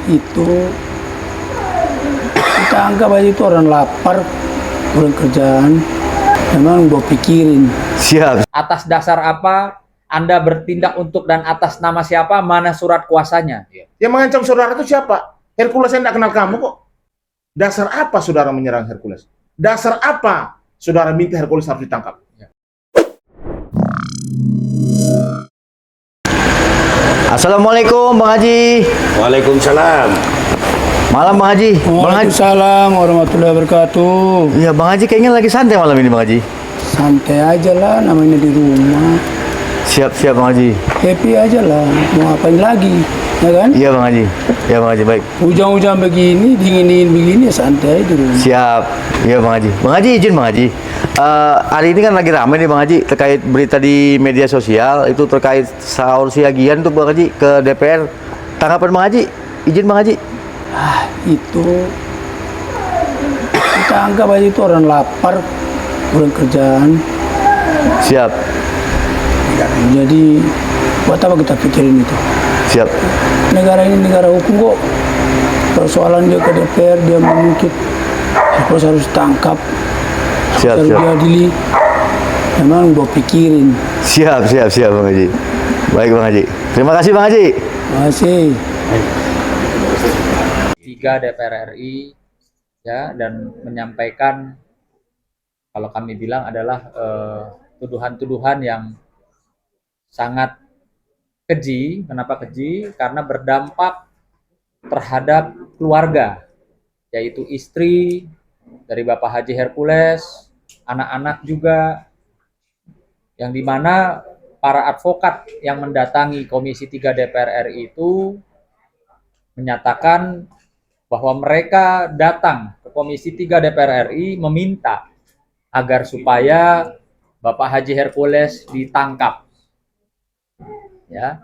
Itu kita anggap aja itu orang lapar, kurang kerjaan. Memang gue pikirin. Siap. Atas dasar apa Anda bertindak untuk dan atas nama siapa, mana surat kuasanya? Yang mengancam saudara itu siapa? Hercules yang tidak kenal kamu kok. Dasar apa saudara menyerang Hercules? Dasar apa saudara minta Hercules harus ditangkap? Assalamualaikum Bang Haji. Waalaikumsalam. Malam Bang Haji. Bang Haji. Waalaikumsalam warahmatullahi wabarakatuh. Iya Bang Haji kayaknya lagi santai malam ini Bang Haji. Santai aja lah, namanya di rumah. Siap Bang Haji. Happy aja lah, mau ngapain lagi, ya kan? Iya Bang Haji. Ya Bang Haji, baik. Hujan-hujan begini, dingin-dingin begini, ya santai di rumah. Siap. Iya Bang Haji. Bang Haji izin Bang Haji. Hari ini kan lagi ramai nih Bang Haji terkait berita di media sosial itu terkait sahur siagian tuh Bang Haji ke DPR. Tanggapan Bang Haji? Izin Bang Haji. Itu kita anggap aja itu orang lapar, kurang kerjaan. Siap. Jadi buat apa kita pikirin itu? Siap. Negara ini negara hukum kok. Persoalan dia ke DPR, dia mengungkit, harus tangkap, Siap. harus diadili. Memang gue pikirin. Siap Bang Haji. Baik Bang Haji. Terima kasih Bang Haji. Masih. 3 DPR RI ya, dan menyampaikan kalau kami bilang adalah tuduhan-tuduhan yang sangat keji. Kenapa keji? Karena berdampak terhadap keluarga, yaitu istri dari Bapak Haji Hercules, anak-anak juga, yang dimana para advokat yang mendatangi Komisi 3 DPR RI itu menyatakan bahwa mereka datang ke Komisi 3 DPR RI meminta agar supaya Bapak Haji Hercules ditangkap. Ya,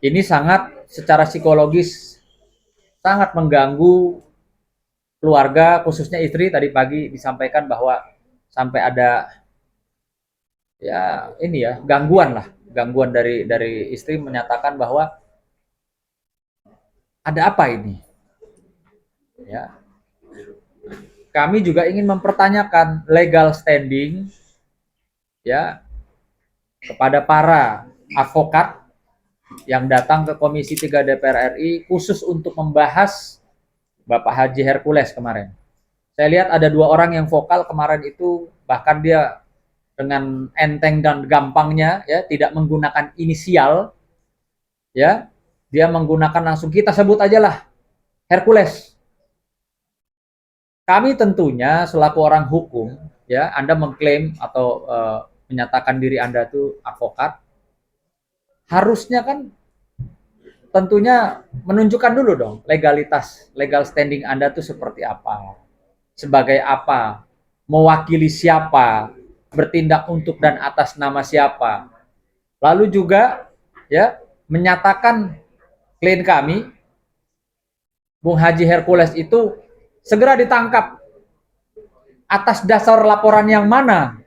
ini sangat secara psikologis sangat mengganggu keluarga, khususnya istri. Tadi pagi disampaikan bahwa sampai ada ya ini ya gangguan dari istri, menyatakan bahwa ada apa ini? Ya, kami juga ingin mempertanyakan legal standing ya kepada para advokat yang datang ke Komisi 3 DPR RI khusus untuk membahas Bapak Haji Hercules kemarin. Saya lihat ada 2 orang yang vokal kemarin itu, bahkan dia dengan enteng dan gampangnya ya, tidak menggunakan inisial ya, dia menggunakan langsung, kita sebut aja lah Hercules. Kami tentunya selaku orang hukum ya, Anda mengklaim atau menyatakan diri Anda itu advokat, harusnya kan tentunya menunjukkan dulu dong legalitas, legal standing Anda itu seperti apa, sebagai apa, mewakili siapa, bertindak untuk dan atas nama siapa. Lalu juga ya menyatakan klien kami Bung Haji Hercules itu segera ditangkap. Atas dasar laporan yang mana?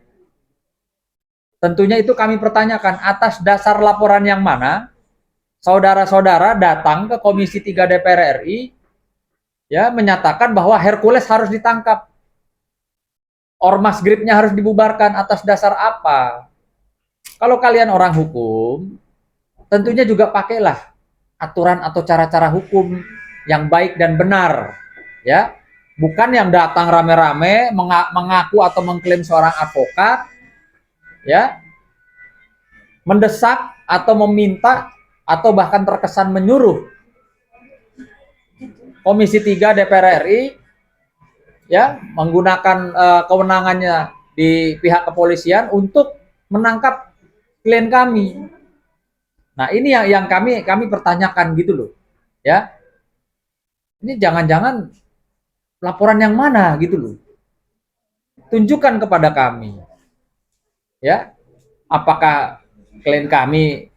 Tentunya itu kami pertanyakan, atas dasar laporan yang mana saudara-saudara datang ke Komisi 3 DPR RI ya menyatakan bahwa Hercules harus ditangkap. Ormas Gripnya harus dibubarkan, atas dasar apa? Kalau kalian orang hukum, tentunya juga pakailah aturan atau cara-cara hukum yang baik dan benar, ya. Bukan yang datang rame-rame mengaku atau mengklaim seorang advokat, ya, mendesak atau meminta atau bahkan terkesan menyuruh Komisi 3 DPR RI ya menggunakan kewenangannya di pihak kepolisian untuk menangkap klien kami. Nah, ini yang kami pertanyakan gitu loh. Ya. Ini jangan-jangan laporan yang mana gitu loh. Tunjukkan kepada kami. Ya. Apakah klien kami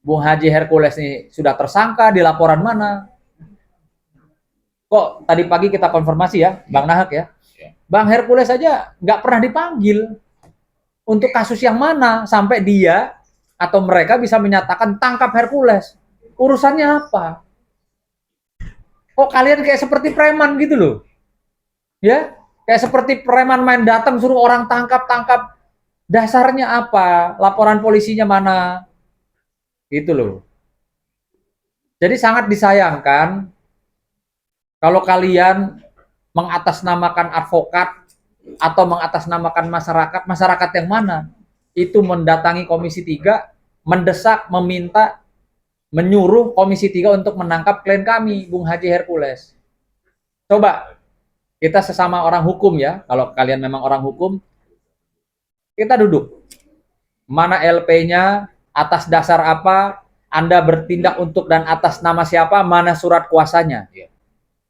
Bung Haji Hercules ini sudah tersangka di laporan mana? Kok tadi pagi kita konfirmasi ya, Bang Nahak ya. Bang Hercules saja nggak pernah dipanggil. Untuk kasus yang mana sampai dia atau mereka bisa menyatakan tangkap Hercules? Urusannya apa? Kok kalian kayak seperti preman gitu loh. Ya, kayak seperti preman main datang suruh orang tangkap-tangkap. Dasarnya apa? Laporan polisinya mana? Gitu loh. Jadi sangat disayangkan kalau kalian mengatasnamakan advokat atau mengatasnamakan masyarakat, masyarakat yang mana? Itu mendatangi Komisi 3, mendesak, meminta, menyuruh Komisi 3 untuk menangkap klien kami, Bung Haji Hercules. Coba, kita sesama orang hukum ya, kalau kalian memang orang hukum, kita duduk. Mana LP-nya, atas dasar apa, Anda bertindak untuk dan atas nama siapa, mana surat kuasanya.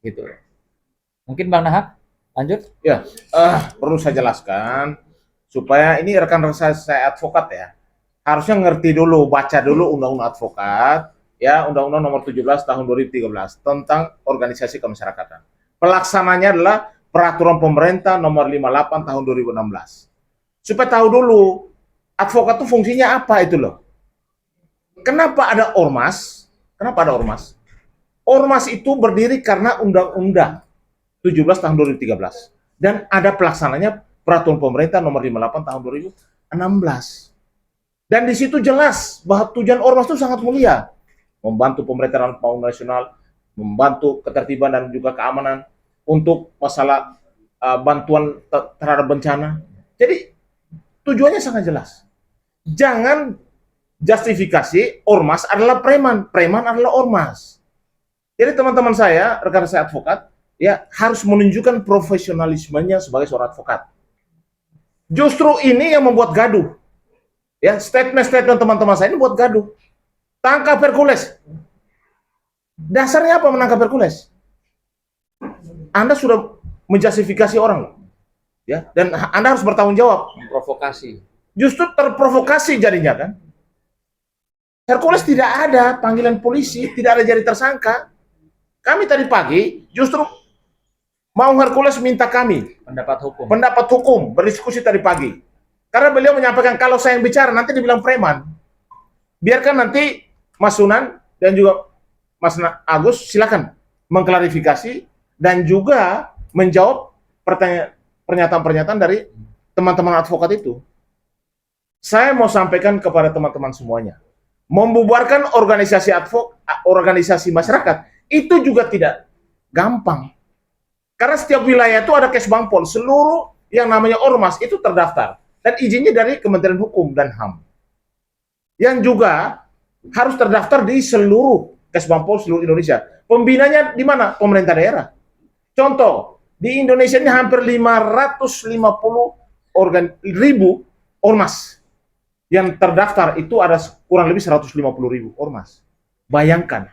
Gitu. Mungkin Bang Nahak, lanjut. Ya, perlu saya jelaskan supaya ini rekan-rekan saya advokat ya, harusnya ngerti dulu, baca dulu Undang-Undang Advokat, ya, Undang-Undang Nomor 17 Tahun 2013 tentang organisasi kemasyarakatan. Pelaksananya adalah Peraturan Pemerintah Nomor 58 Tahun 2016. Supaya tahu dulu advokat itu fungsinya apa itu loh. Kenapa ada ormas? Kenapa ada ormas? Ormas itu berdiri karena Undang-Undang 17 tahun 2013 dan ada pelaksananya Peraturan Pemerintah Nomor 58 tahun 2016. Dan di situ jelas bahwa tujuan ormas itu sangat mulia, membantu pemerintah dalam pembangunan nasional, membantu ketertiban dan juga keamanan untuk masalah bantuan terhadap bencana. Jadi tujuannya sangat jelas. Jangan justifikasi ormas adalah preman, preman adalah ormas. Jadi teman-teman saya, rekan saya advokat, ya harus menunjukkan profesionalismenya sebagai seorang advokat. Justru ini yang membuat gaduh. Ya, statement-statement teman-teman saya ini buat gaduh. Tangkap Hercules. Dasarnya apa menangkap Hercules? Anda sudah menjustifikasi orang loh. Ya, dan Anda harus bertanggung jawab. Provokasi. Justru terprovokasi jadinya kan. Hercules tidak ada panggilan polisi, tidak ada jadi tersangka. Kami tadi pagi justru mau Hercules minta kami pendapat hukum berdiskusi tadi pagi. Karena beliau menyampaikan kalau saya yang bicara nanti dibilang preman. Biarkan nanti Mas Sunan dan juga Mas Agus silakan mengklarifikasi dan juga menjawab pernyataan-pernyataan dari teman-teman advokat itu. Saya mau sampaikan kepada teman-teman semuanya, membubarkan organisasi masyarakat itu juga tidak gampang. Karena setiap wilayah itu ada Kesbangpol, seluruh yang namanya ormas itu terdaftar dan izinnya dari Kementerian Hukum dan HAM. Yang juga harus terdaftar di seluruh Kesbangpol seluruh Indonesia. Pembinanya di mana? Pemerintah daerah. Contoh, di Indonesia ini hampir 550.000 ormas. Yang terdaftar itu ada kurang lebih 150.000 ormas. Bayangkan.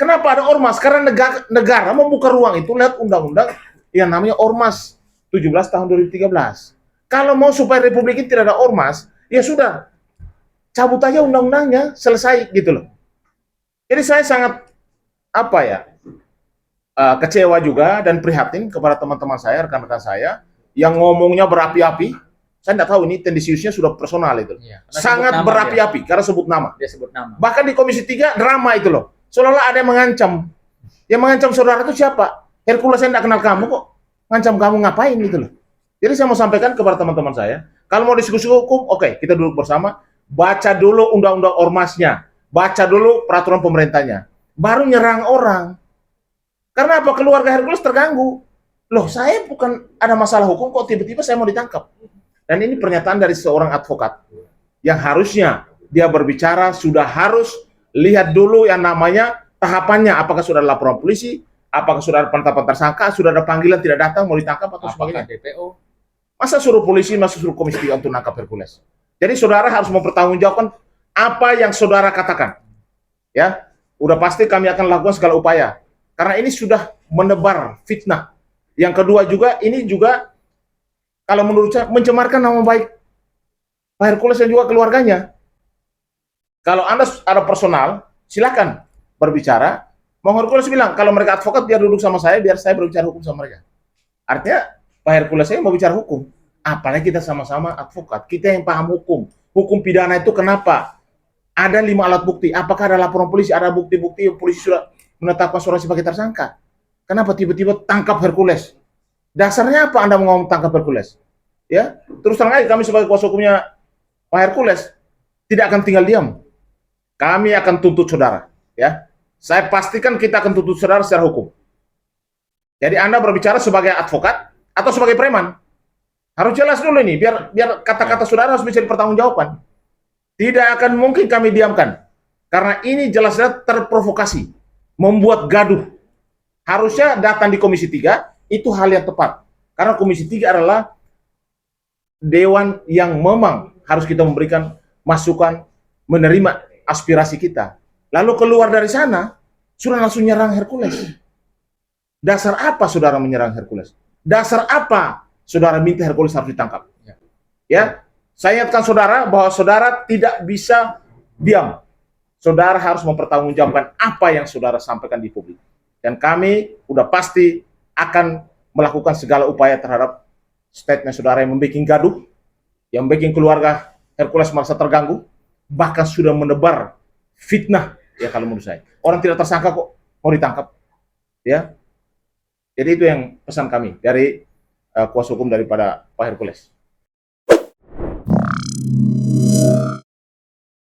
Kenapa ada ormas? Karena negara membuka ruang itu lihat undang-undang yang namanya Ormas 17 tahun 2013. Kalau mau supaya republik ini tidak ada ormas, ya sudah, cabut aja undang-undangnya, selesai gitu loh. Jadi saya sangat kecewa juga dan prihatin kepada teman-teman saya, rekan-rekan saya yang ngomongnya berapi-api. Saya tidak tahu ini tendensiusnya sudah personal itu. Iya, sangat berapi-api karena sebut nama. Dia sebut nama. Bahkan di Komisi 3 drama itu loh. Seolah-olah ada yang mengancam. Yang mengancam saudara itu siapa? Hercules, saya tidak kenal kamu kok. Ngancam kamu ngapain gitu loh. Jadi saya mau sampaikan kepada teman-teman saya, kalau mau diskusi hukum, oke, kita duduk bersama, baca dulu undang-undang ormasnya, baca dulu peraturan pemerintahnya, baru nyerang orang. Karena apa? Keluarga Hercules terganggu. Loh, saya bukan ada masalah hukum kok tiba-tiba saya mau ditangkap. Dan ini pernyataan dari seorang advokat yang harusnya dia berbicara sudah harus lihat dulu yang namanya tahapannya, apakah sudah ada laporan polisi, apakah sudah ada penetapan tersangka, sudah ada panggilan tidak datang mau ditangkap atau sebagainya. DPO. Masa suruh polisi, masa suruh Komisi 3 untuk nangkap Hercules. Jadi saudara harus mempertanggungjawabkan apa yang saudara katakan. Ya, udah pasti kami akan lakukan segala upaya. Karena ini sudah menebar fitnah. Yang kedua juga, ini juga kalau menurut saya mencemarkan nama baik Pak Hercules dan juga keluarganya. Kalau Anda ada personal, silakan berbicara. Mau Hercules bilang, kalau mereka advokat biar duduk sama saya, biar saya berbicara hukum sama mereka. Artinya Pak Hercules saya mau bicara hukum. Apalagi kita sama-sama advokat, kita yang paham hukum. Hukum pidana itu kenapa? Ada 5 alat bukti. Apakah ada laporan polisi, ada bukti-bukti polisi sudah menetapkan seorang sebagai tersangka? Kenapa tiba-tiba tangkap Hercules? Dasarnya apa Anda mau ngomong tangkap Hercules? Ya, terus terang aja kami sebagai kuasa hukumnya Pak Hercules tidak akan tinggal diam. Kami akan tuntut saudara, ya. Saya pastikan kita akan tuntut saudara secara hukum. Jadi Anda berbicara sebagai advokat atau sebagai preman? Harus jelas dulu ini, biar kata-kata saudara harus bisa dipertanggungjawabkan. Tidak akan mungkin kami diamkan, karena ini jelas-jelas terprovokasi, membuat gaduh. Harusnya datang di Komisi 3, itu hal yang tepat. Karena Komisi 3 adalah dewan yang memang harus kita memberikan masukan, menerima aspirasi kita. Lalu keluar dari sana, sudah langsung nyerang Hercules. Dasar apa saudara menyerang Hercules? Dasar apa saudara minta Hercules harus ditangkap? Ya, saya ingatkan saudara bahwa saudara tidak bisa diam. Saudara harus mempertanggungjawabkan apa yang saudara sampaikan di publik. Dan kami udah pasti akan melakukan segala upaya terhadap statement saudara yang membuat gaduh, yang membuat keluarga Hercules merasa terganggu, bahkan sudah menebar fitnah, ya kalau menurut saya. Orang tidak tersangka kok mau ditangkap. Ya. Jadi itu yang pesan kami dari kuasa hukum daripada Pak Hercules.